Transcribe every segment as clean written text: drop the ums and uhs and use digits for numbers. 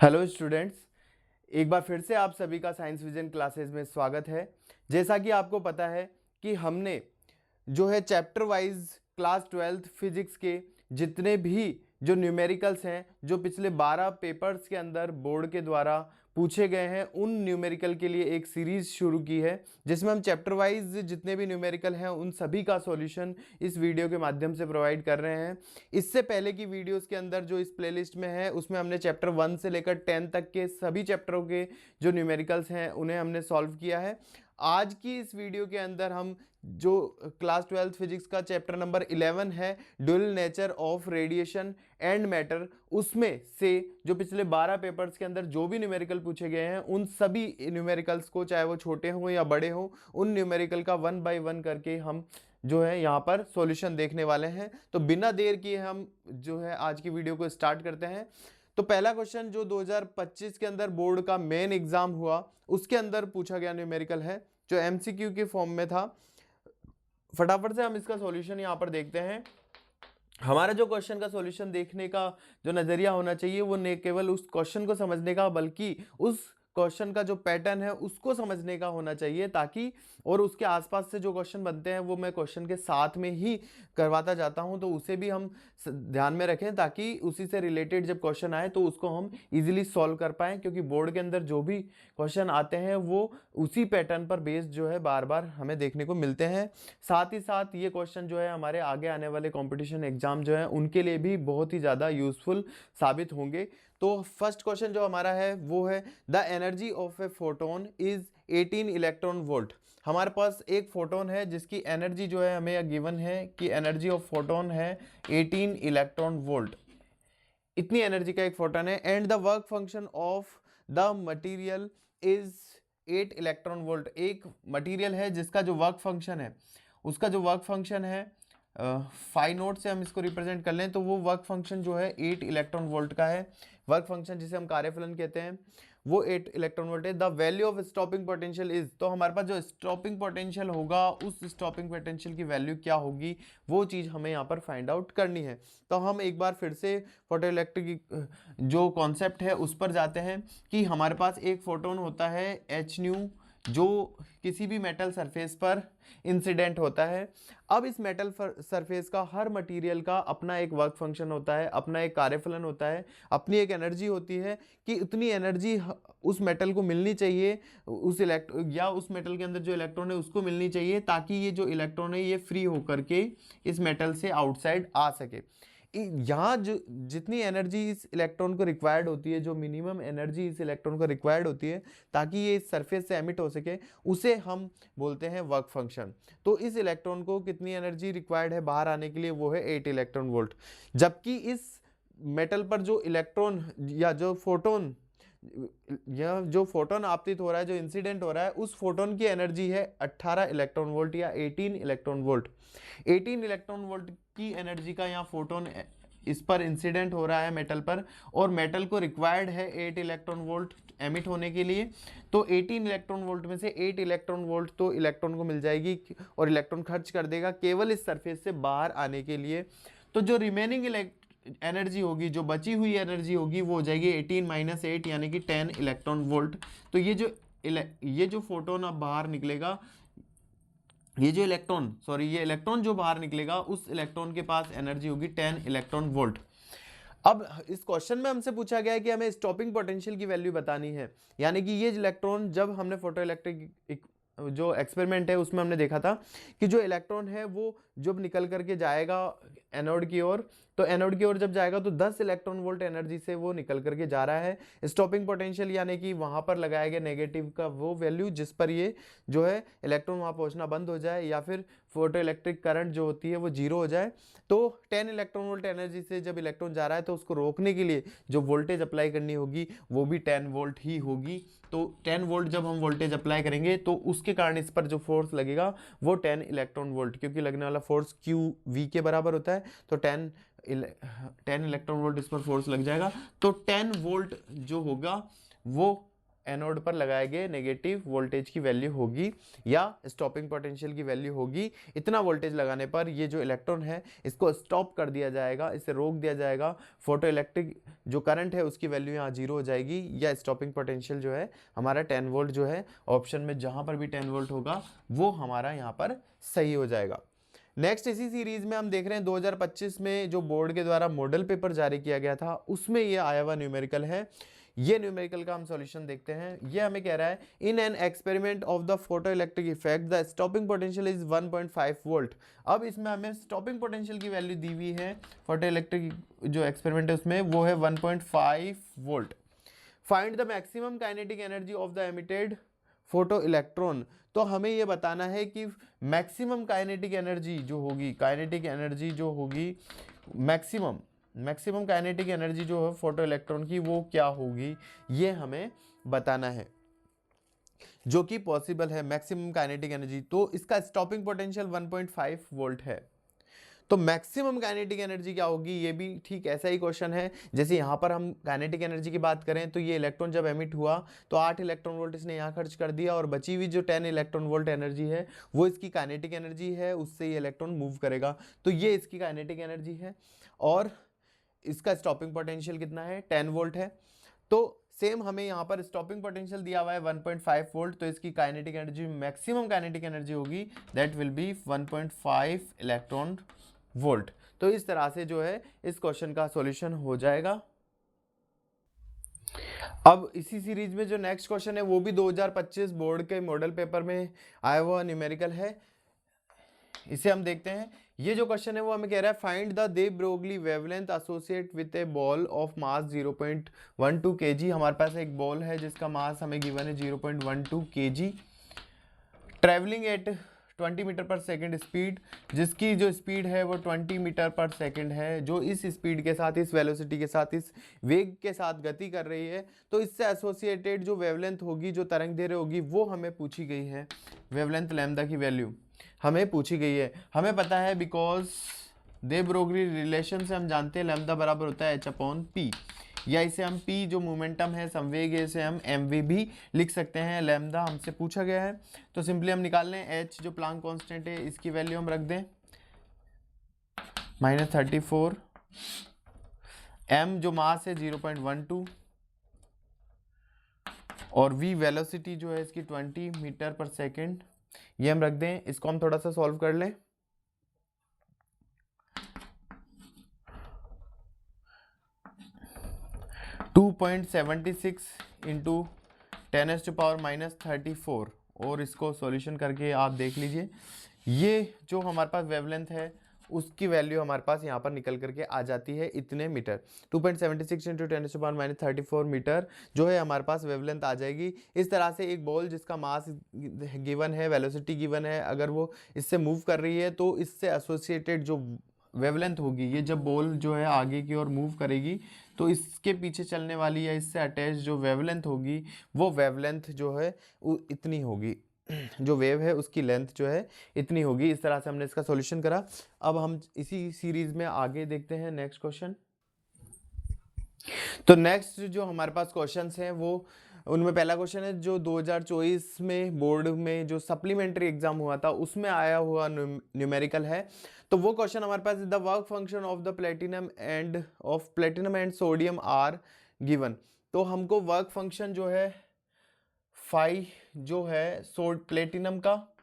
Hello students, एक बार फिर से आप सभी का साइंस विजन क्लासेस में स्वागत है। जैसा कि आपको पता है कि हमने जो है chapter wise class 12th physics के जितने भी जो न्यूमेरिकल्स हैं जो पिछले 12 पेपर्स के अंदर बोर्ड के द्वारा पूछे गए हैं, उन न्यूमेरिकल के लिए एक सीरीज शुरू की है जिसमें हम चैप्टर वाइज जितने भी न्यूमेरिकल हैं उन सभी का सॉल्यूशन इस वीडियो के माध्यम से प्रोवाइड कर रहे हैं। इससे पहले की वीडियोस के अंदर जो इस प्लेलिस्ट में है उसमें हमने चैप्टर 1 से लेकर 10 तक के सभी चैप्टरों के जो न्यूमेरिकल्स हैं उन्हें हमने सॉल्व किया है। आज की इस वीडियो के अंदर हम जो क्लास 12th फिजिक्स का चैप्टर नंबर 11 है, dual nature of radiation and matter, उसमें से जो पिछले 12 पेपर्स के अंदर जो भी न्यूमेरिकल पूछे गए हैं उन सभी न्यूमेरिकल्स को, चाहे वो छोटे हों या बड़े हों, उन न्यूमेरिकल का 1 बाय 1 करके हम जो है यहाँ पर सॉल्यूशन देखने वाले हैं। तो बिना देर किए हम जो है आज की वीडियो को स्टार्ट करते हैं। तो पहला क्वेश्चन जो 2025 के अंदर बोर्ड का मेन एग्जाम हुआ उसके अंदर पूछा गया न्यूमेरिकल है, जो एमसीक्यू के फॉर्म में था। फटाफट से हम इसका सॉल्यूशन यहाँ पर देखते हैं। हमारा जो क्वेश्चन का सॉल्यूशन देखने का जो नजरिया होना चाहिए वो न केवल उस क्वेश्चन को समझने का बल्कि उस क्वेश्चन का जो पैटर्न है उसको समझने का होना चाहिए, ताकि और उसके आसपास से जो क्वेश्चन बनते हैं वो मैं क्वेश्चन के साथ में ही करवाता जाता हूं, तो उसे भी हम ध्यान में रखें ताकि उसी से रिलेटेड जब क्वेश्चन आए तो उसको हम इजीली सॉल्व कर पाएं, क्योंकि बोर्ड के अंदर जो भी क्वेश्चन आते हैं वो उसी पैटर्न पर बेस्ड जो है बार बार हमें देखने को मिलते हैं। साथ ही साथ ये क्वेश्चन जो है हमारे आगे आने वाले कॉम्पिटिशन एग्जाम जो है उनके लिए भी बहुत ही ज़्यादा यूजफुल साबित होंगे। तो फर्स्ट क्वेश्चन जो हमारा है वो है the energy of a photon is 18 electron volt. हमारे पास एक फोटोन है जिसकी एनर्जी जो है हमें गिवन है कि एनर्जी ऑफ फोटोन है 18 इलेक्ट्रॉन वोल्ट। इतनी एनर्जी का एक फोटोन है and the work function of the material is 8 electron volt. एक मटेरियल है जिसका जो वर्क फंक्शन है उसका जो वर्क फंक्शन है फाइव नोट से हम इसको रिप्रेजेंट कर लें तो वो वर्क फंक्शन जो है 8 इलेक्ट्रॉन वोल्ट का है। वर्क फंक्शन जिसे हम कार्यफलन कहते हैं वो 8 इलेक्ट्रॉन वोल्ट है। The value of stopping potential is, तो हमारे पास जो स्टॉपिंग पोटेंशियल होगा उस स्टॉपिंग पोटेंशियल की वैल्यू क्या होगी वो चीज़ हमें यहाँ पर फाइंड आउट करनी है। तो हम एक बार फिर से फोटो इलेक्ट्रिक जो कॉन्सेप्ट है उस पर जाते हैं कि हमारे पास एक फोटोन होता है एच न्यू जो किसी भी मेटल सरफेस पर इंसिडेंट होता है। अब इस मेटल सरफेस का हर मटेरियल का अपना एक वर्क फंक्शन होता है, अपना एक कार्यफलन होता है, अपनी एक एनर्जी होती है कि उतनी एनर्जी उस मेटल को मिलनी चाहिए, उस उस मेटल के अंदर जो इलेक्ट्रॉन है उसको मिलनी चाहिए, ताकि ये जो इलेक्ट्रॉन है ये फ्री होकर के इस मेटल से आउटसाइड आ सके। यहाँ जो जितनी एनर्जी इस इलेक्ट्रॉन को रिक्वायर्ड होती है, जो मिनिमम एनर्जी इस इलेक्ट्रॉन को रिक्वायर्ड होती है ताकि ये इस सरफेस से एमिट हो सके, उसे हम बोलते हैं वर्क फंक्शन। तो इस इलेक्ट्रॉन को कितनी एनर्जी रिक्वायर्ड है बाहर आने के लिए, वो है 8 इलेक्ट्रॉन वोल्ट। जबकि इस मेटल पर जो इलेक्ट्रॉन या जो फोटोन आपतित हो रहा है, जो इंसिडेंट हो रहा है, उस फोटोन की एनर्जी है 18 इलेक्ट्रॉन वोल्ट या 18 इलेक्ट्रॉन वोल्ट। 18 इलेक्ट्रॉन वोल्ट की एनर्जी का यहाँ फोटोन इस पर इंसिडेंट हो रहा है मेटल पर, और मेटल को रिक्वायर्ड है 8 इलेक्ट्रॉन वोल्ट एमिट होने के लिए। तो 18 इलेक्ट्रॉन वोल्ट में से 8 इलेक्ट्रॉन वोल्ट तो इलेक्ट्रॉन को मिल जाएगी और इलेक्ट्रॉन खर्च कर देगा केवल इस सरफेस से बाहर आने के लिए। तो जो रिमेनिंग एनर्जी होगी, जो बची हुई एनर्जी होगी, वो हो जाएगी 18 माइनस 8 यानी कि 10 इलेक्ट्रॉन वोल्ट। तो ये जो फोटोन अब बाहर निकलेगा, ये इलेक्ट्रॉन जो बाहर निकलेगा उस इलेक्ट्रॉन के पास एनर्जी होगी 10 इलेक्ट्रॉन वोल्ट। अब इस क्वेश्चन में हमसे पूछा गया है कि हमें स्टॉपिंग पोटेंशियल की वैल्यू बतानी है, यानी कि ये इलेक्ट्रॉन, जब हमने फोटो इलेक्ट्रिक जो एक्सपेरिमेंट है उसमें हमने देखा था कि जो इलेक्ट्रॉन है वो जब निकल करके जाएगा एनोड की ओर, तो एनोड की ओर जब जाएगा तो 10 इलेक्ट्रॉन वोल्ट एनर्जी से वो निकल करके जा रहा है। स्टॉपिंग पोटेंशियल यानी कि वहां पर लगाया गया नेगेटिव का वो वैल्यू जिस पर ये जो है इलेक्ट्रॉन वहां पहुंचना बंद हो जाए या फिर फोटो इलेक्ट्रिक करंट जो होती है वो जीरो हो जाए। तो 10 इलेक्ट्रॉन वोल्ट एनर्जी से जब इलेक्ट्रॉन जा रहा है तो उसको रोकने के लिए जो वोल्टेज अप्लाई करनी होगी वो भी 10 वोल्ट ही होगी। तो 10 वोल्ट जब हम वोल्टेज अप्लाई करेंगे तो उसके कारण इस पर जो फोर्स लगेगा वो 10 इलेक्ट्रॉन वोल्ट, क्योंकि लगने वाला फोर्स क्यू वी के बराबर होता है, तो 10 इलेक्ट्रॉन वोल्ट इस पर फोर्स लग जाएगा। तो 10 वोल्ट जो होगा वो एनोड पर लगाए गए नेगेटिव वोल्टेज की वैल्यू होगी या स्टॉपिंग पोटेंशियल की वैल्यू होगी। इतना वोल्टेज लगाने पर ये जो इलेक्ट्रॉन है इसको स्टॉप कर दिया जाएगा, इसे रोक दिया जाएगा। फोटो इलेक्ट्रिक जो करंट है उसकी वैल्यू यहाँ 0 हो जाएगी, या स्टॉपिंग पोटेंशियल जो है हमारा 10 वोल्ट जो है ऑप्शन में जहाँ पर भी 10 वोल्ट होगा वो हमारा यहाँ पर सही हो जाएगा। नेक्स्ट इसी सीरीज में हम देख रहे हैं 2025 में जो बोर्ड के द्वारा मॉडल पेपर जारी किया गया था उसमें ये आया हुआ न्यूमेरिकल है। ये न्यूमेरिकल का हम सॉल्यूशन देखते हैं। ये हमें कह रहा है in an experiment of the photo electric effect the stopping potential is 1.5 volt. अब इसमें हमें स्टॉपिंग पोटेंशियल की वैल्यू दी हुई है, फोटो इलेक्ट्रिक जो एक्सपेरिमेंट है उसमें वो है 1.5 volt. Find the maximum kinetic energy of the emitted photo electron. तो हमें ये बताना है कि मैक्सिमम काइनेटिक एनर्जी जो होगी, काइनेटिक एनर्जी जो होगी, मैक्सिमम काइनेटिक एनर्जी जो है फोटो इलेक्ट्रॉन की वो क्या होगी, ये हमें बताना है, जो कि पॉसिबल है मैक्सिमम काइनेटिक एनर्जी। तो इसका स्टॉपिंग पोटेंशियल 1.5 वोल्ट है। तो मैक्सिमम काइनेटिक एनर्जी क्या होगी, ये भी ठीक ऐसा ही क्वेश्चन है जैसे यहाँ पर हम काइनेटिक एनर्जी की बात करें तो ये इलेक्ट्रॉन जब एमिट हुआ तो 8 इलेक्ट्रॉन वोल्ट इसने यहाँ खर्च कर दिया और बची हुई जो 10 इलेक्ट्रॉन वोल्ट एनर्जी है वो इसकी काइनेटिक एनर्जी है, उससे ये इलेक्ट्रॉन मूव करेगा। तो ये इसकी काइनेटिक एनर्जी है और इसका स्टॉपिंग पोटेंशियल कितना है, 10 वोल्ट है। तो सेम हमें यहाँ पर स्टॉपिंग पोटेंशियल दिया हुआ है 1.5 वोल्ट, तो इसकी kinetic energy, maximum kinetic energy होगी that will be 1.5 electron volt. तो इस तरह से जो है इस क्वेश्चन का सॉल्यूशन हो जाएगा। अब इसी सीरीज में जो नेक्स्ट क्वेश्चन है वो भी 2025 बोर्ड के मॉडल पेपर में आया हुआ न्यूमेरिकल है, इसे हम देखते हैं। ये जो क्वेश्चन है वो हमें कह रहा है find the de Broglie wavelength associate with A ball of mass 0.12 kg। हमारे पास एक बॉल है जिसका मास हमें गिवन है 0.12 kg, ट्रेवलिंग एट 20 मीटर पर सेकेंड स्पीड, जिसकी जो स्पीड है वो 20 मीटर पर सेकेंड है, जो इस स्पीड के साथ, इस वेलोसिटी के साथ, इस वेग के साथ गति कर रही है। तो इससे एसोसिएटेड जो वेवलेंथ होगी, जो तरंग दैर्घ्य होगी, वो हमें पूछी गई है। वेवलेंथ लैम्डा की वैल्यू हमें पूछी गई है। हमें पता है बिकॉज दे ब्रोगली रिलेशन से हम जानते हैं लैम्डा बराबर होता है h/p, या इसे हम p जो मोमेंटम है, संवेग है, इसे हम mv भी लिख सकते हैं। लैम्डा हमसे पूछा गया है तो सिंपली हम निकाल लें। h जो प्लांक कांस्टेंट है इसकी वैल्यू हम रख दें -34, m जो मास है 0.12 और v वेलोसिटी जो है इसकी 20 मीटर पर सेकेंड, ये हम रख दें। इसको हम थोड़ा सा सॉल्व कर लें। टू 2.76 इंटू 10⁻⁻34 और इसको सॉल्यूशन करके आप देख लीजिए। ये जो हमारे पास वेवलेंथ है उसकी वैल्यू हमारे पास यहाँ पर निकल करके आ जाती है इतने मीटर। 2.76 इंटू 10⁻⁻34 मीटर जो है हमारे पास वेवलेंथ आ जाएगी। इस तरह से एक बॉल जिसका मास गिवन है, वेलोसिटी गिवन है, अगर वो इससे मूव कर रही है तो इससे एसोसिएटेड जो वेवलेंथ होगी, ये जब बॉल जो है आगे की ओर मूव करेगी तो इसके पीछे चलने वाली या इससे अटैच जो वेवलेंथ होगी वो वेवलेंथ जो है इतनी होगी, जो वेव है उसकी लेंथ जो है इतनी होगी। इस तरह से हमने इसका सॉल्यूशन करा। अब हम इसी सीरीज में आगे देखते हैं नेक्स्ट क्वेश्चन। तो नेक्स्ट जो हमारे पास क्वेश्चंस हैं वो, उनमें पहला क्वेश्चन है जो 2024 में बोर्ड में जो सप्लीमेंट्री एग्जाम हुआ था उसमें आया हुआ न्यूमेरिकल है। तो वो क्वेश्चन हमारे पास, the work function of the platinum and sodium are given. तो हमको वर्क फंक्शन जो है फाई जो है प्लेटिनम का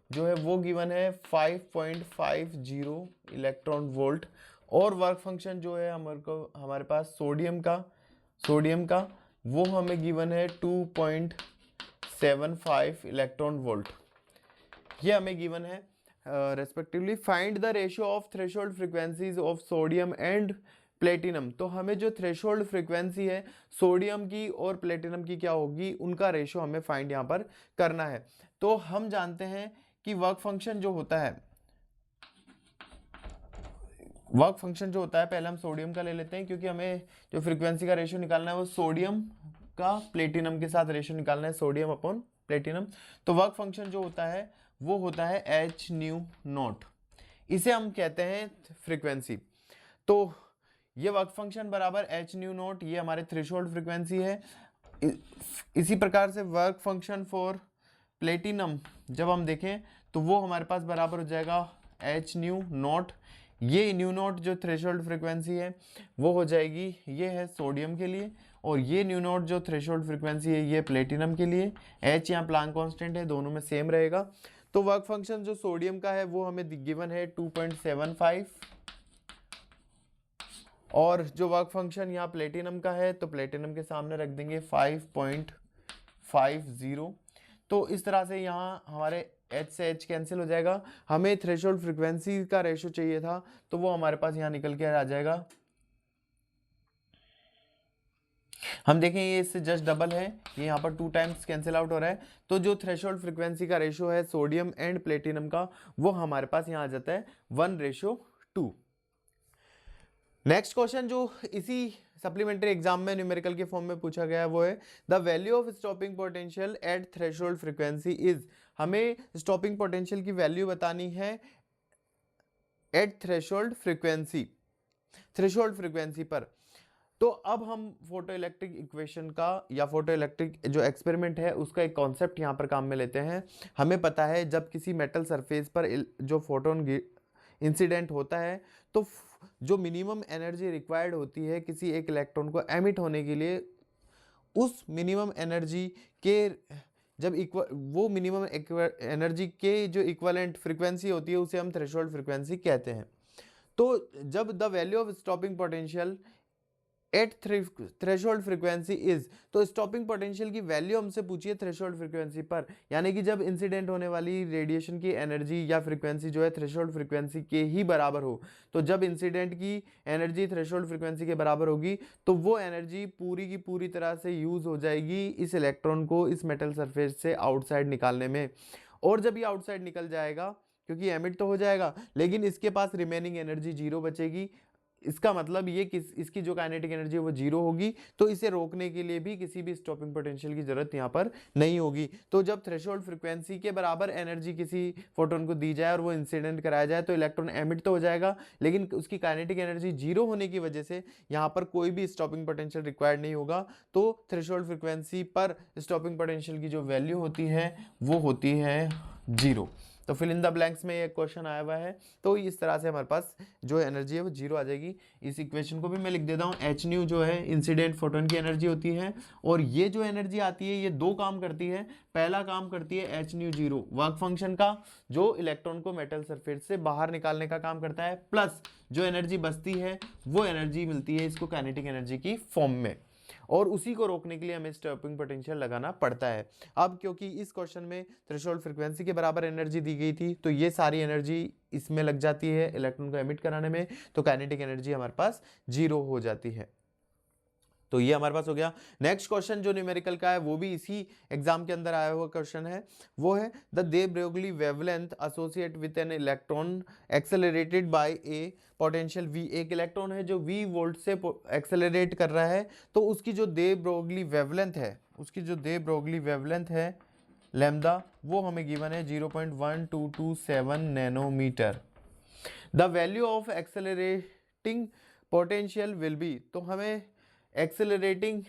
जो है वो गिवन है 5.50 इलेक्ट्रॉन वोल्ट, और वर्क फंक्शन जो है हमारे पास सोडियम का वो हमें गिवन है 2.75 इलेक्ट्रॉन वोल्ट, ये हमें गिवन है respectively. Find the ratio of threshold frequencies of sodium and platinum. तो हमें जो थ्रेशोल्ड फ्रीक्वेंसी है सोडियम की और प्लेटिनम की क्या होगी, उनका रेशियो हमें फाइंड यहाँ पर करना है। तो हम जानते हैं कि वर्क फंक्शन जो होता है, पहले हम सोडियम का ले लेते हैं क्योंकि हमें जो फ्रीक्वेंसी का रेशियो निकालना है वो सोडियम का प्लेटिनम के साथ रेशियो निकालना है, सोडियम अपॉन प्लेटिनम। तो वर्क फंक्शन जो होता है वो होता है h/0, इसे हम कहते हैं फ्रीक्वेंसी। तो ये वर्क फंक्शन बराबर h/0, ये हमारे थ्रेशोल्ड फ्रीक्वेंसी है। इसी प्रकार से वर्क फंक्शन फॉर प्लेटिनम जब हम देखें तो वो हमारे पास बराबर हो जाएगा एच न्यू नॉट, ये न्यू नॉट जो थ्रेशोल्ड फ्रिक्वेंसी है वो हो जाएगी, ये है सोडियम के लिए, और ये न्यू नॉट जो थ्रेशोल्ड फ्रिक्वेंसी है ये प्लेटिनम के लिए। एच यहाँ प्लांक कांस्टेंट है, दोनों में सेम रहेगा। तो वर्क फंक्शन जो सोडियम का है वो हमें गिवन है 2.75, और जो वर्क फंक्शन यहाँ प्लेटिनम का है तो प्लेटिनम के सामने रख देंगे 5.50। तो इस तरह से यहाँ हमारे H से H कैंसिल हो जाएगा। हमें थ्रेशोल्ड फ्रिक्वेंसी का रेशो चाहिए था तो वो हमारे पास यहाँ निकल के आ जाएगा, हम देखें ये इससे जस्ट डबल है, ये यहाँ पर 2 टाइम्स कैंसिल आउट हो रहा है। तो जो थ्रेशोल्ड फ्रिक्वेंसी का रेशो है सोडियम एंड प्लेटिनम का वो हमारे पास यहाँ आ जाता है 1:2। नेक्स्ट क्वेश्चन जो इसी सप्लीमेंट्री एग्जाम में न्यूमेरिकल के फॉर्म में पूछा गया है वो है the value of stopping potential at threshold frequency is. हमें स्टॉपिंग पोटेंशियल की वैल्यू बतानी है एट थ्रेशोल्ड फ्रीक्वेंसी पर। तो अब हम फोटो इलेक्ट्रिक इक्वेशन का या फोटो इलेक्ट्रिक जो एक्सपेरिमेंट है उसका एक कॉन्सेप्ट यहाँ पर काम में लेते हैं। हमें पता है जब किसी मेटल सरफेस पर जो फोटोन इंसिडेंट होता है तो जो मिनिमम एनर्जी रिक्वायर्ड होती है किसी एक इलेक्ट्रॉन को एमिट होने के लिए, उस मिनिमम एनर्जी के जब वो मिनिमम एनर्जी के जो इक्विवेलेंट फ्रीक्वेंसी होती है उसे हम थ्रेशोल्ड फ्रीक्वेंसी कहते हैं। तो जब the value of stopping potential at threshold frequency is, तो स्टॉपिंग पोटेंशियल की वैल्यू हमसे पूछिए थ्रेशोल्ड फ्रीक्वेंसी पर, यानी कि जब इंसिडेंट होने वाली रेडिएशन की एनर्जी या फ्रीक्वेंसी जो है थ्रेशोल्ड फ्रीक्वेंसी के ही बराबर हो। तो जब इंसिडेंट की एनर्जी थ्रेशोल्ड फ्रीक्वेंसी के बराबर होगी तो वो एनर्जी पूरी की पूरी तरह से यूज हो जाएगी इस इलेक्ट्रॉन को इस मेटल सरफेस से आउटसाइड निकालने में। और जब ये आउटसाइड निकल जाएगा, क्योंकि एमिट तो हो जाएगा लेकिन इसके पास रिमेनिंग एनर्जी 0 बचेगी, इसका मतलब ये इसकी जो काइनेटिक एनर्जी है वो 0 होगी। तो इसे रोकने के लिए भी किसी भी स्टॉपिंग पोटेंशियल की जरूरत यहाँ पर नहीं होगी। तो जब थ्रेशोल्ड फ्रीक्वेंसी के बराबर एनर्जी किसी फोटोन को दी जाए और वो इंसिडेंट कराया जाए तो इलेक्ट्रॉन एमिट तो हो जाएगा लेकिन उसकी काइनेटिक एनर्जी 0 होने की वजह से यहाँ पर कोई भी स्टॉपिंग पोटेंशियल रिक्वायर्ड नहीं होगा। तो थ्रेशोल्ड फ्रीक्वेंसी पर स्टॉपिंग पोटेंशियल की जो वैल्यू होती है वो होती है 0। तो फिल इन द ब्लैंक्स में ये क्वेश्चन आया हुआ है। तो इस तरह से हमारे पास जो एनर्जी है वो 0 आ जाएगी। इस इक्वेशन को भी मैं लिख देता हूँ, एच न्यू जो है इंसिडेंट फोटोन की एनर्जी होती है, और ये जो एनर्जी आती है ये 2 काम करती है। पहला काम करती है एच न्यू 0 वर्क फंक्शन का, जो इलेक्ट्रॉन को मेटल सरफेस से बाहर निकालने का काम करता है, प्लस जो एनर्जी बचती है वो एनर्जी मिलती है इसको काइनेटिक एनर्जी की फॉर्म में, और उसी को रोकने के लिए हमें स्टॉपिंग पोटेंशियल लगाना पड़ता है। अब क्योंकि इस क्वेश्चन में थ्रेशोल्ड फ्रीक्वेंसी के बराबर एनर्जी दी गई थी तो ये सारी एनर्जी इसमें लग जाती है इलेक्ट्रॉन को एमिट कराने में, तो काइनेटिक एनर्जी हमारे पास 0 हो जाती है। तो ये हमारे पास हो गया। नेक्स्ट क्वेश्चन जो न्यूमेरिकल का है वो भी इसी एग्जाम के अंदर आया हुआ क्वेश्चन है, वो है the de Broglie wavelength associate with an electron accelerated by a potential v। एक इलेक्ट्रॉन है जो v वोल्ट से एक्सेलरेट कर रहा है, तो उसकी जो दे ब्रोगली वेवलेंथ है लैम्डा वो हमें गिवन है 0.1227 nanometre. The value of accelerating potential will be, तो हमें एक्सेलरेटिंग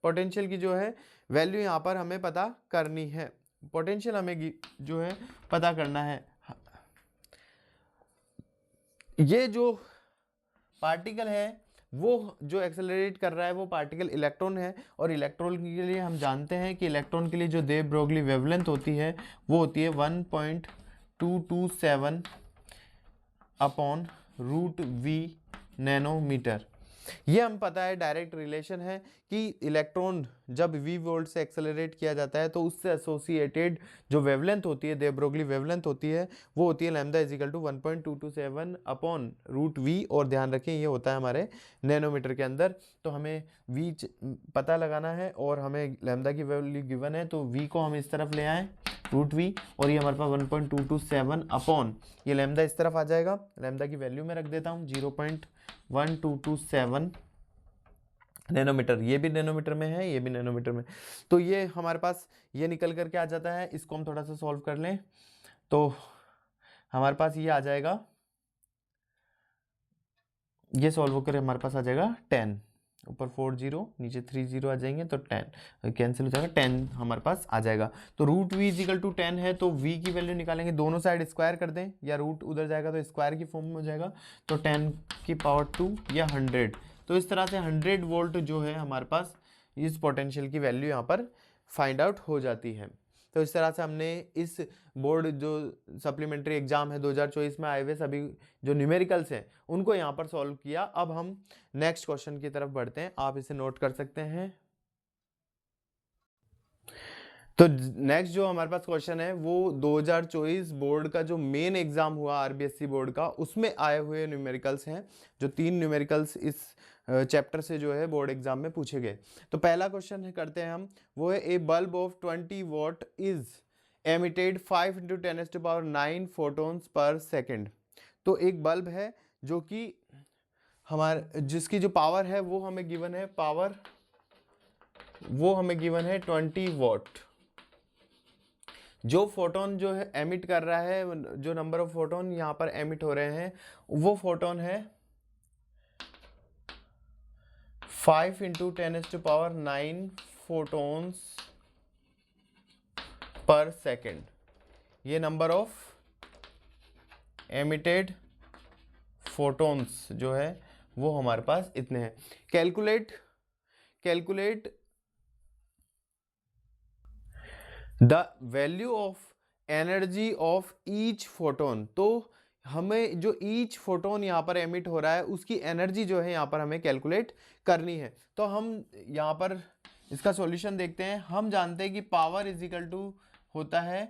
पोटेंशियल की जो है वैल्यू यहाँ पर हमें पता करनी है, पोटेंशियल हमें जो है पता करना है। ये जो पार्टिकल है वो जो एक्सेलरेट कर रहा है वो पार्टिकल इलेक्ट्रॉन है, और इलेक्ट्रॉन के लिए हम जानते हैं कि इलेक्ट्रॉन के लिए जो दे ब्रोगली वेवलेंथ होती है वो होती है 1.227 अपॉन √v नैनोमीटर। ये हम पता है डायरेक्ट रिलेशन है कि इलेक्ट्रॉन जब v वोल्ट से एक्सेलरेट किया जाता है तो उससे एसोसिएटेड जो वेवलेंथ होती है, दे ब्रोगली वेवलेंथ होती है, वो होती है lambda equal to 1.227 upon √v, और ध्यान रखें ये होता है हमारे नैनोमीटर के अंदर। तो हमें v पता लगाना है और हमें लैम्डा की वैल्यू गिवन है, तो v को हम इस तरफ ले आए √v, और ये हमारे पास 1.227 अपॉन ये लैम्डा इस तरफ आ जाएगा, लैम्डा की वैल्यू में रख देता हूँ 0.1227 नैनोमीटर। ये भी नैनोमीटर में है, ये भी नैनोमीटर में, तो ये हमारे पास ये निकल करके आ जाता है। इसको हम थोड़ा सा सॉल्व कर लें तो हमारे पास ये आ जाएगा, ये सॉल्व होकर हमारे पास आ जाएगा 10। ऊपर 4 0 नीचे 3 0 आ जाएंगे तो 10 कैंसिल हो जाएगा, 10 हमारे पास आ जाएगा। तो रूट वी इजिकल टू 10 है तो वी की वैल्यू निकालेंगे, दोनों साइड स्क्वायर कर दें या रूट उधर जाएगा तो स्क्वायर की फॉर्म में हो जाएगा, तो 10 की पावर 2 या 100। तो इस तरह से 100 वोल्ट जो है हमारे पास इस पोटेंशियल की वैल्यू यहाँ पर फाइंड आउट हो जाती है। तो इस तरह से हमने इस बोर्ड जो सप्लीमेंट्री एग्जाम है 2024 में आए हुए सभी जो न्यूमेरिकल्स हैं उनको यहाँ पर सॉल्व किया। अब हम नेक्स्ट क्वेश्चन की तरफ बढ़ते हैं, आप इसे नोट कर सकते हैं। तो नेक्स्ट जो हमारे पास क्वेश्चन है वो 2024 बोर्ड का जो मेन एग्जाम हुआ आरबीएससी बोर्ड का, उसमें आए हुए न्यूमेरिकल्स हैं, जो 3 न्यूमेरिकल्स इस चैप्टर से जो है बोर्ड एग्जाम में पूछे गए। तो पहला क्वेश्चन करते हैं हम, वो है a bulb of 20 watt is emitted 5 × 10⁹ photons per second. तो एक बल्ब है जो कि हमारे जिसकी जो पावर है वो हमें गिवन है, पावर वो हमें गिवन है 20 वॉट। जो फोटोन जो है एमिट कर रहा है, जो नंबर ऑफ फोटोन यहाँ पर एमिट हो रहे हैं वो फोटोन है 5 × 10⁹ फोटोन्स पर सेकेंड। ये नंबर ऑफ एमिटेड फोटोन्स जो है वो हमारे पास इतने हैं। Calculate the value of energy of each photon. तो हमें जो ईच फोटोन यहाँ पर एमिट हो रहा है उसकी एनर्जी जो है यहाँ पर हमें कैलकुलेट करनी है। तो हम यहाँ पर इसका सॉल्यूशन देखते हैं। हम जानते हैं कि पावर इजिकल टू होता है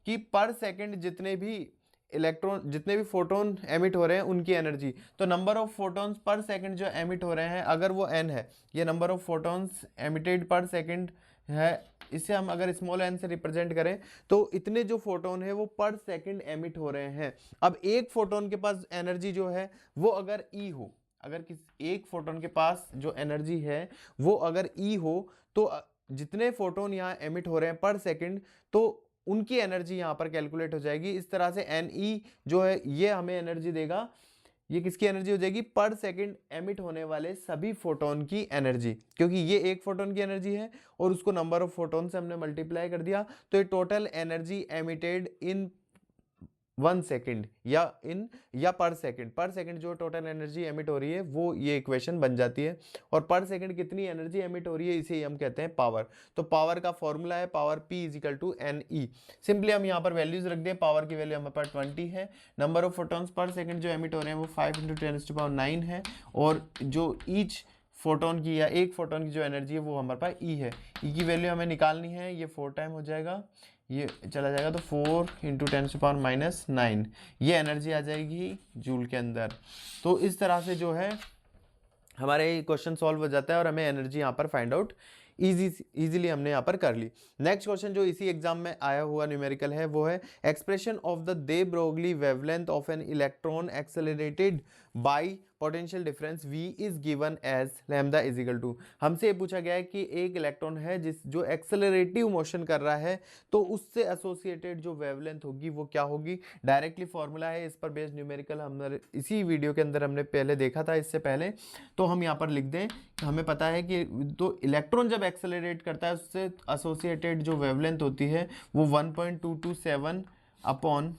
कि पर सेकंड जितने भी फोटोन एमिट हो रहे हैं उनकी एनर्जी। तो नंबर ऑफ फोटोन्स पर सेकंड जो एमिट हो रहे हैं, अगर वो n है, ये नंबर ऑफ फोटोन्स एमिटेड पर सेकंड है, इसे हम अगर स्मॉल n से रिप्रेजेंट करें तो इतने जो फोटोन है वो पर सेकंड एमिट हो रहे हैं। अब एक फोटोन के पास एनर्जी जो है वो अगर E हो, अगर एक फोटोन के पास जो एनर्जी है वो अगर E हो तो जितने फोटोन यहाँ एमिट हो रहे हैं पर सेकंड, तो उनकी एनर्जी यहाँ पर कैलकुलेट हो जाएगी। इस तरह से NE जो है ये हमें एनर्जी देगा, ये किसकी एनर्जी हो जाएगी, पर सेकंड एमिट होने वाले सभी फोटोन की एनर्जी, क्योंकि ये एक फोटोन की एनर्जी है और उसको नंबर ऑफ फोटोन से हमने मल्टीप्लाई कर दिया, तो ये टोटल एनर्जी एमिटेड इन 1 सेकेंड या पर सेकेंड जो टोटल एनर्जी एमिट हो रही है वो ये इक्वेशन बन जाती है। और पर सेकेंड कितनी एनर्जी एमिट हो रही है इसे हम कहते हैं पावर। तो पावर का फॉर्मूला है power P equal to NE। Simply हम यहाँ पर वैल्यूज रख दें, पावर की वैल्यू हमारे पास 20 है, number of photons per second जो एमिट हो रहे हैं वो 5 × 10⁹ है, और जो ईच फोटोन की या एक फोटोन की जो एनर्जी है वो हमारे पास E है। E की वैल्यू हमें निकालनी है, ये 4 टाइम हो जाएगा, ये चला जाएगा तो 4 × 10⁻⁹ ये एनर्जी आ जाएगी जूल के अंदर। तो इस तरह से जो है हमारे क्वेश्चन सॉल्व हो जाता है और हमें एनर्जी यहाँ पर फाइंड आउट इजीली हमने यहाँ पर कर ली। नेक्स्ट क्वेश्चन जो इसी एग्जाम में आया हुआ न्यूमेरिकल है वो है expression of the de Broglie wavelength of an electron accelerated by potential difference V is given as lambda equal to. हमसे ये पूछा गया है कि एक इलेक्ट्रॉन है जो एक्सेलरेटिव मोशन कर रहा है, तो उससे एसोसिएटेड जो वेवलेंथ होगी वो क्या होगी। डायरेक्टली फॉर्मूला है, इस पर बेस्ड न्यूमेरिकल हमने इसी वीडियो के अंदर हमने पहले देखा था इससे पहले। तो हम यहाँ पर लिख दें, हमें पता है कि तो इलेक्ट्रॉन जब एक्सेलरेट करता है उससे एसोसिएटेड जो वेवलेंथ होती है वो 1.227 अपॉन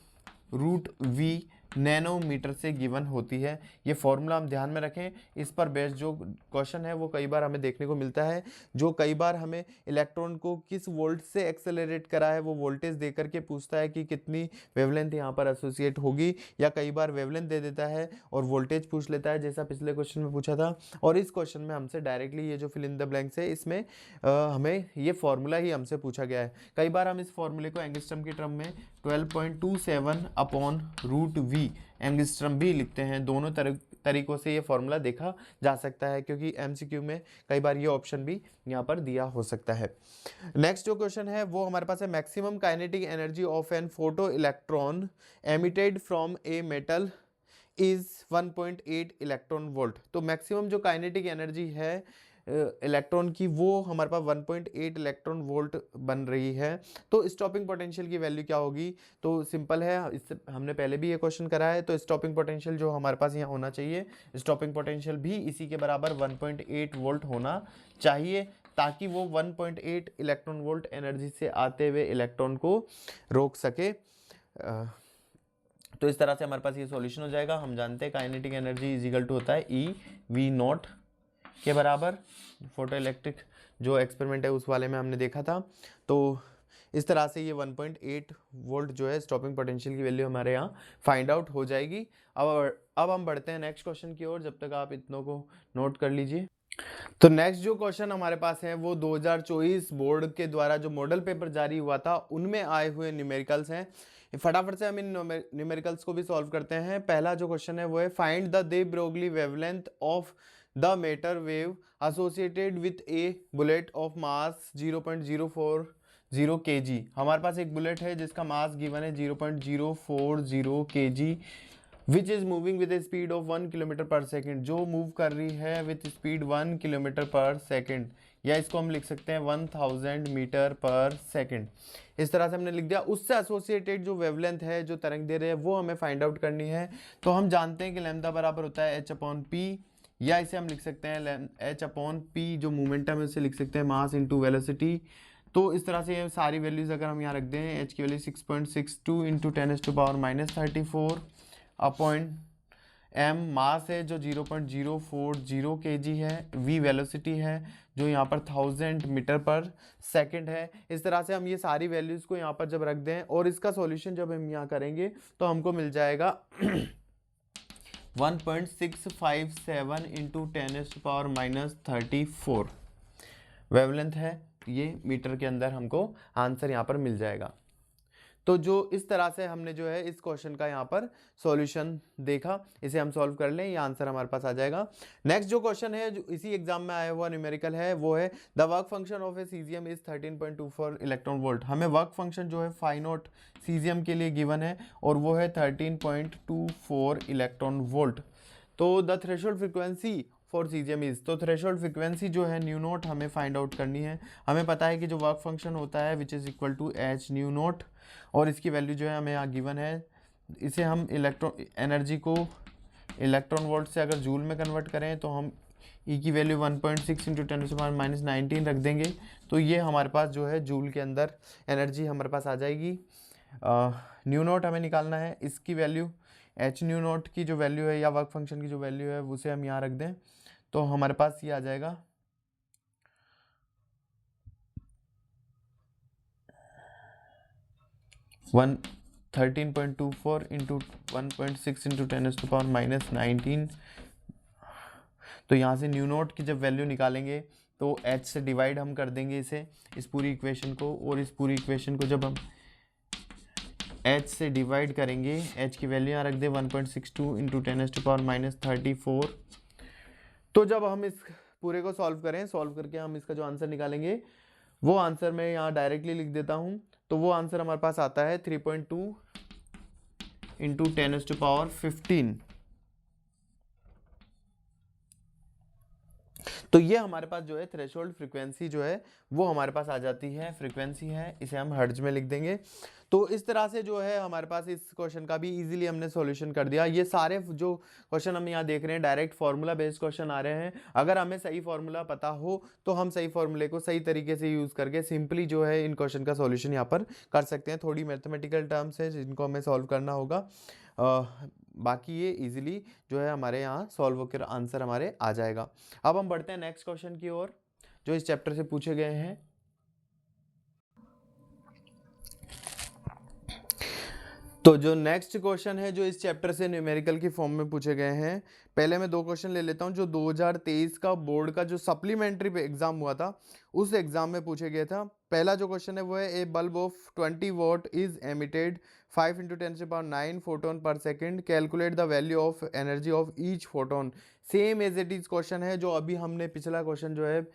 √V नैनोमीटर से गिवन होती है। ये फॉर्मूला हम ध्यान में रखें, इस पर बेस्ड जो क्वेश्चन है वो कई बार हमें देखने को मिलता है, जो कई बार हमें इलेक्ट्रॉन को किस वोल्ट से एक्सेलरेट करा है वो वोल्टेज दे करके पूछता है कि कितनी वेवलेंथ यहाँ पर एसोसिएट होगी, या कई बार वेवलेंथ दे देता है और वोल्टेज पूछ लेता है जैसा पिछले क्वेश्चन में पूछा था। और इस क्वेश्चन में हमसे डायरेक्टली ये जो फिल इन द ब्लैंक्स है इसमें हमें ये फॉर्मूला ही हमसे पूछा गया है। कई बार हम इस फॉर्मूले को एंगस्ट्रम की टर्म में 12.27 अपॉन √V एंगस्ट्रम भी लिखते हैं। दोनों तरीकों से ये फॉर्मूला देखा जा सकता है, क्योंकि MCQ में कई बार ये ऑप्शन भी यहाँ पर दिया हो सकता है। नेक्स्ट जो क्वेश्चन है वो हमारे पास है maximum kinetic energy of an photo electron emitted from a metal is 1.8 electron volt. तो मैक्सिमम जो काइनेटिक एनर्जी है इलेक्ट्रॉन की वो हमारे पास 1.8 इलेक्ट्रॉन वोल्ट बन रही है। तो स्टॉपिंग पोटेंशियल की वैल्यू क्या होगी? तो सिंपल है, इससे हमने पहले भी ये क्वेश्चन करा है। तो स्टॉपिंग पोटेंशियल जो हमारे पास यहाँ होना चाहिए, स्टॉपिंग पोटेंशियल भी इसी के बराबर 1.8 वोल्ट होना चाहिए, ताकि वो 1.8 इलेक्ट्रॉन वोल्ट एनर्जी से आते हुए इलेक्ट्रॉन को रोक सके। तो इस तरह से हमारे पास ये सॉल्यूशन हो जाएगा। हम जानते हैं kinetic energy is equal to होता है ई वी नॉट के बराबर। फोटो इलेक्ट्रिक जो एक्सपेरिमेंट है उस वाले में हमने देखा था। तो इस तरह से ये 1.8 वोल्ट जो है स्टॉपिंग पोटेंशियल की वैल्यू हमारे यहाँ फाइंड आउट हो जाएगी। अब हम बढ़ते हैं नेक्स्ट क्वेश्चन की ओर, जब तक आप इतनों को नोट कर लीजिए। तो नेक्स्ट जो क्वेश्चन हमारे पास है वो 2024 बोर्ड के द्वारा जो मॉडल पेपर जारी हुआ था उनमें आए हुए न्यूमेरिकल्स हैं। फटाफट से हम इन न्यूमेरिकल्स को भी सॉल्व करते हैं। पहला जो क्वेश्चन है वो है find the de Broglie wavelength of the matter wave associated with A bullet of mass 0.040 kg। हमारे पास एक बुलेट है जिसका मास गिवन है 0.040 kg which is moving with A speed of 1 kilometre पर सेकेंड, जो मूव कर रही है विथ स्पीड 1 किलोमीटर पर सेकेंड, या इसको हम लिख सकते हैं 1000 मीटर पर सेकेंड। इस तरह से हमने लिख दिया। उससे एसोसिएटेड जो वेवलेंथ है, जो तरंग दे रहे हैं, वो हमें फाइंड आउट करनी है। तो हम जानते हैं कि लैम्डा बराबर होता है h/p, या इसे हम लिख सकते हैं h/p जो मोमेंटम है उसे लिख सकते हैं मास इनटू वेलोसिटी। तो इस तरह से ये सारी वैल्यूज अगर हम यहाँ रख दें, h की वैल्यू 6.62 इंटू 10⁻⁻34 अपॉइंट m मास है जो 0.040 kg है, v वेलोसिटी है जो यहाँ पर 1000 मीटर पर सेकंड है। इस तरह से हम ये सारी वैल्यूज़ को यहाँ पर जब रख दें और इसका सॉल्यूशन जब हम यहाँ करेंगे तो हमको मिल जाएगा 1.657 इंटू 10⁻⁻34 वेवलेंथ है ये मीटर के अंदर, हमको आंसर यहाँ पर मिल जाएगा। तो जो इस तरह से हमने जो है इस क्वेश्चन का यहाँ पर सॉल्यूशन देखा, इसे हम सॉल्व कर लें, ये आंसर हमारे पास आ जाएगा। नेक्स्ट जो क्वेश्चन है जो इसी एग्जाम में आया हुआ न्यूमेरिकल है वो है the work function of A caesium is 13.24 electron volt. हमें वर्क फंक्शन जो है फाई नॉट सीजियम के लिए गिवन है और वो है 13.24 इलेक्ट्रॉन वोल्ट। तो the threshold frequency for caesium is, तो थ्रेशोल्ड फ्रिक्वेंसी जो है न्यू नोट हमें फाइंड आउट करनी है। हमें पता है कि जो वर्क फंक्शन होता है which is equal to h nu naught, और इसकी वैल्यू जो है हमें यहाँ गिवन है। इसे हम इलेक्ट्रॉन एनर्जी को इलेक्ट्रॉन वोल्ट से अगर जूल में कन्वर्ट करें तो हम ई की वैल्यू 1.6 इंटू 10⁻⁻19 रख देंगे। तो ये हमारे पास जो है जूल के अंदर एनर्जी हमारे पास आ जाएगी। न्यू नोट हमें निकालना है, इसकी वैल्यू एच न्यू नोट की जो वैल्यू है या वर्क फंक्शन की जो वैल्यू है उसे हम यहाँ रख दें तो हमारे पास ये आ जाएगा 13.24 इंटू 1.6 इंटू 10⁻⁻19। तो यहाँ से न्यू नोट की जब वैल्यू निकालेंगे तो h से डिवाइड हम कर देंगे इसे, इस पूरी इक्वेशन को, और इस पूरी इक्वेशन को जब हम h से डिवाइड करेंगे, h की वैल्यू यहाँ रख दे 1.62 इंटू 10⁻⁻34। तो जब हम इस पूरे को सॉल्व करें, सॉल्व करके हम इसका जो आंसर निकालेंगे वो आंसर मैं यहाँ डायरेक्टली लिख देता हूँ। तो वो आंसर हमारे पास आता है 3.2 इंटू 10⁻15। तो ये हमारे पास जो है थ्रेशोल्ड फ्रीक्वेंसी जो है वो हमारे पास आ जाती है, फ्रीक्वेंसी है, इसे हम हर्ट्ज में लिख देंगे। तो इस तरह से जो है हमारे पास इस क्वेश्चन का भी इजीली हमने सॉल्यूशन कर दिया। ये सारे जो क्वेश्चन हम यहाँ देख रहे हैं डायरेक्ट फार्मूला बेस्ड क्वेश्चन आ रहे हैं। अगर हमें सही फार्मूला पता हो तो हम सही फार्मूले को सही तरीके से यूज़ करके सिंपली जो है इन क्वेश्चन का सॉल्यूशन यहाँ पर कर सकते हैं। थोड़ी मैथमेटिकल टर्म्स है जिनको हमें सॉल्व करना होगा, बाकी ये इजीली जो है हमारे यहाँ सॉल्व होकर आंसर हमारे आ जाएगा। अब हम बढ़ते हैं नेक्स्ट क्वेश्चन की ओर जो इस चैप्टर से पूछे गए हैं। तो जो नेक्स्ट क्वेश्चन है जो इस चैप्टर से न्यूमेरिकल की फॉर्म में पूछे गए हैं, पहले मैं दो क्वेश्चन ले लेता हूं जो 2023 का बोर्ड का जो सप्लीमेंट्री एग्जाम हुआ था उस एग्जाम में पूछे गए था। पहला जो क्वेश्चन है वो है a bulb of 20 watt is emitted 5 into 10⁻9 photon per second, calculate the value of energy of each photon. Same as it is question है जो अभी हमने पिछला क्वेश्चन जो है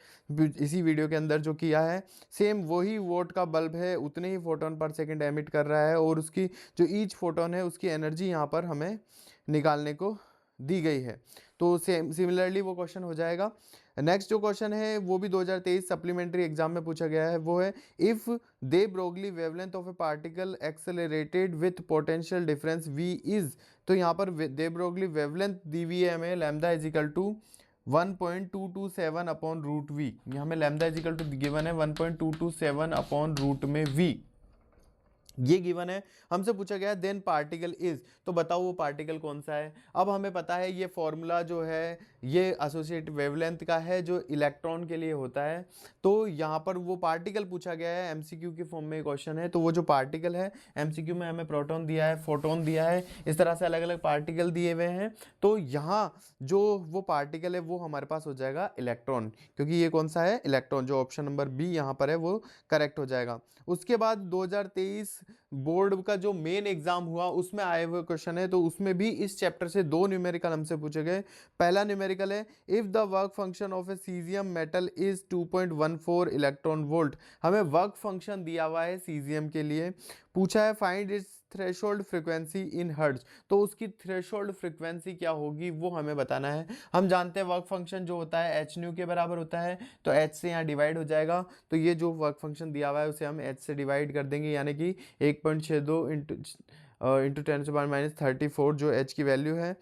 इसी वीडियो के अंदर जो किया है, सेम वही वोट का बल्ब है, उतने ही फोटोन पर सेकेंड एमिट कर रहा है और उसकी जो ईच फोटोन है उसकी एनर्जी यहाँ पर हमें निकालने को दी गई है। तो सेम सिमिलरली वो क्वेश्चन हो जाएगा। नेक्स्ट जो क्वेश्चन है वो भी 2023 सप्लीमेंट्री एग्जाम में पूछा गया है, वो है if they Broglie wavelength of A particle accelerated with potential difference v is, तो यहाँ पर दे ब्रोगली वेवलेंथ दी हुई है हमें, lambda is equal to 1.227 upon root V. यहाँ हमें lambda is equal to given है 1.227 अपॉन रूट में v, ये गिवन है। हमसे पूछा गया देन पार्टिकल इज, तो बताओ वो पार्टिकल कौन सा है। अब हमें पता है ये फॉर्मूला जो है ये एसोसिएटेड वेवलेंथ का है जो इलेक्ट्रॉन के लिए होता है। तो यहाँ पर वो पार्टिकल पूछा गया है, एमसीक्यू के फॉर्म में क्वेश्चन है, तो वो जो पार्टिकल है, एमसीक्यू में हमें प्रोटॉन दिया है, फोटोन दिया है, इस तरह से अलग अलग पार्टिकल दिए हुए हैं। तो यहाँ जो वो पार्टिकल है वो हमारे पास हो जाएगा इलेक्ट्रॉन, क्योंकि ये कौन सा है, इलेक्ट्रॉन। जो ऑप्शन नंबर बी यहाँ पर है वो करेक्ट हो जाएगा। उसके बाद 2023 बोर्ड का जो मेन एग्जाम हुआ उसमें आए हुए क्वेश्चन है, तो उसमें भी इस चैप्टर से दो न्यूमेरिकल हमसे पूछे गए। पहला न्यूमेरिकल है if the work function of A caesium metal is 2.14 electron volt. हमें वर्क फंक्शन दिया हुआ है सीजियम के लिए, पूछा है find its threshold frequency in hertz, तो उसकी थ्रेशोल्ड फ्रीक्वेंसी क्या होगी वो हमें बताना है। हम जानते हैं वर्क फंक्शन जो होता है एच न्यू के बराबर होता है, तो एच से यहाँ डिवाइड हो जाएगा, तो ये जो वर्क फंक्शन दिया हुआ है उसे हम एच से डिवाइड कर देंगे, यानी कि 1.62 इंटू 10⁻34 जो एच की वैल्यू है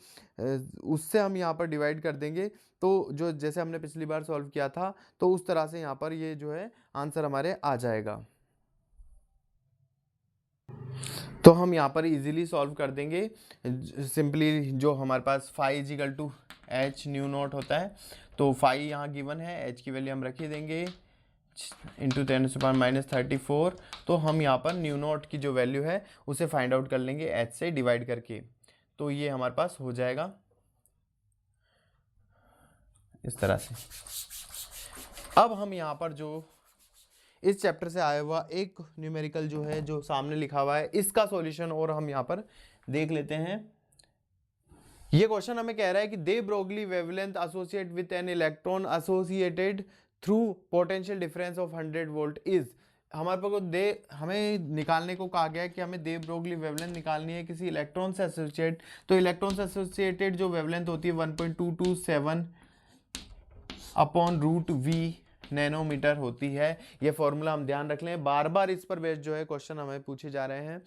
उससे हम यहाँ पर डिवाइड कर देंगे। तो जो जैसे हमने पिछली बार सॉल्व किया था तो उस तरह से यहाँ पर ये जो है आंसर हमारे आ जाएगा। तो हम यहाँ पर इजीली सॉल्व कर देंगे। सिंपली जो हमारे पास phi is equal to h nu naught होता है, तो फाई यहाँ गिवन है, एच की वैल्यू हम रख ही देंगे इंटू 10⁻34, तो हम यहाँ पर न्यू नॉट की जो वैल्यू है उसे फाइंड आउट कर लेंगे एच से डिवाइड करके, तो ये हमारे पास हो जाएगा इस तरह से। अब हम यहाँ पर जो इस चैप्टर से आया हुआ एक न्यूमेरिकल जो है जो सामने लिखा हुआ है इसका सॉल्यूशन और हम यहाँ पर देख लेते हैं। ये क्वेश्चन हमें कह रहा है कि de Broglie wavelength associate with an electron associated through potential difference of 100 volt is. हमारे पास हमें निकालने को कहा गया है कि हमें दे ब्रोगली वेवलेंथ निकालनी है किसी इलेक्ट्रॉन से एसोसिएट, तो इलेक्ट्रॉन से एसोसिएटेड जो वेवलेंथ होती है 1.227 अपॉन रूट वी नैनोमीटर होती है। ये फॉर्मूला हम ध्यान रख लें, बार बार इस पर बेस्ड जो है क्वेश्चन हमें पूछे जा रहे हैं।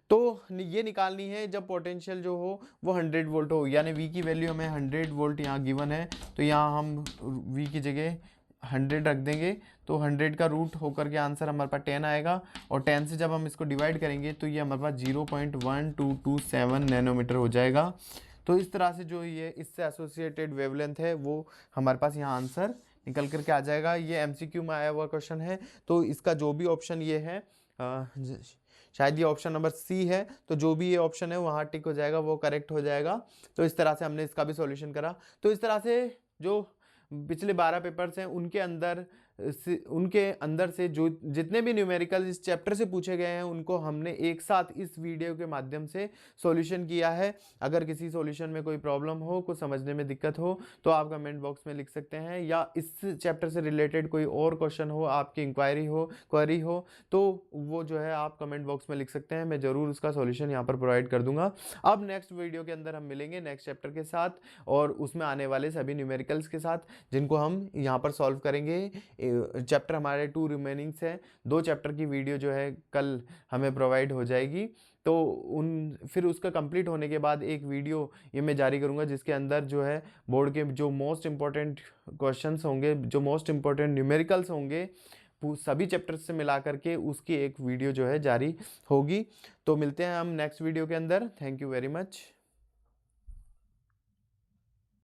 तो ये निकालनी है जब पोटेंशियल जो हो वो 100 वोल्ट हो, यानी v की वैल्यू हमें 100 वोल्ट यहाँ गिवन है, तो यहाँ हम v की जगह 100 रख देंगे, तो 100 का रूट होकर के आंसर हमारे पास 10 आएगा, और 10 से जब हम इसको डिवाइड करेंगे तो ये हमारे पास 0.1227 नैनोमीटर हो जाएगा। तो इस तरह से जो ये इससे एसोसिएटेड वेवलेंथ है वो हमारे पास यहाँ आंसर निकल करके आ जाएगा। ये एमसीक्यू में आया हुआ क्वेश्चन है, तो इसका जो भी ऑप्शन ये है शायद ये ऑप्शन नंबर सी है, तो जो भी ये ऑप्शन है वहाँ टिक हो जाएगा, वो करेक्ट हो जाएगा। तो इस तरह से हमने इसका भी सॉल्यूशन करा। तो इस तरह से जो पिछले 12 पेपर्स हैं उनके अंदर से जो जितने भी न्यूमेरिकल इस चैप्टर से पूछे गए हैं उनको हमने एक साथ इस वीडियो के माध्यम से सॉल्यूशन किया है। अगर किसी सॉल्यूशन में कोई प्रॉब्लम हो, कुछ समझने में दिक्कत हो, तो आप कमेंट बॉक्स में लिख सकते हैं, या इस चैप्टर से रिलेटेड कोई और क्वेश्चन हो, आपकी इंक्वायरी हो, क्वेरी हो, तो वो जो है आप कमेंट बॉक्स में लिख सकते हैं, मैं ज़रूर उसका सॉल्यूशन यहाँ पर प्रोवाइड कर दूंगा। अब नेक्स्ट वीडियो के अंदर हम मिलेंगे नेक्स्ट चैप्टर के साथ, और उसमें आने वाले सभी न्यूमेरिकल्स के साथ जिनको हम यहाँ पर सॉल्व करेंगे। चैप्टर हमारे 2 रिमेनिंग्स हैं, 2 चैप्टर की वीडियो जो है कल हमें प्रोवाइड हो जाएगी, तो फिर उसका कंप्लीट होने के बाद एक वीडियो ये मैं जारी करूंगा जिसके अंदर जो है बोर्ड के जो मोस्ट इंपॉर्टेंट क्वेश्चंस होंगे, जो मोस्ट इंपॉर्टेंट न्यूमेरिकल्स होंगे, सभी चैप्टर्स से मिला करके उसकी एक वीडियो जो है जारी होगी। तो मिलते हैं हम नेक्स्ट वीडियो के अंदर। Thank you very much.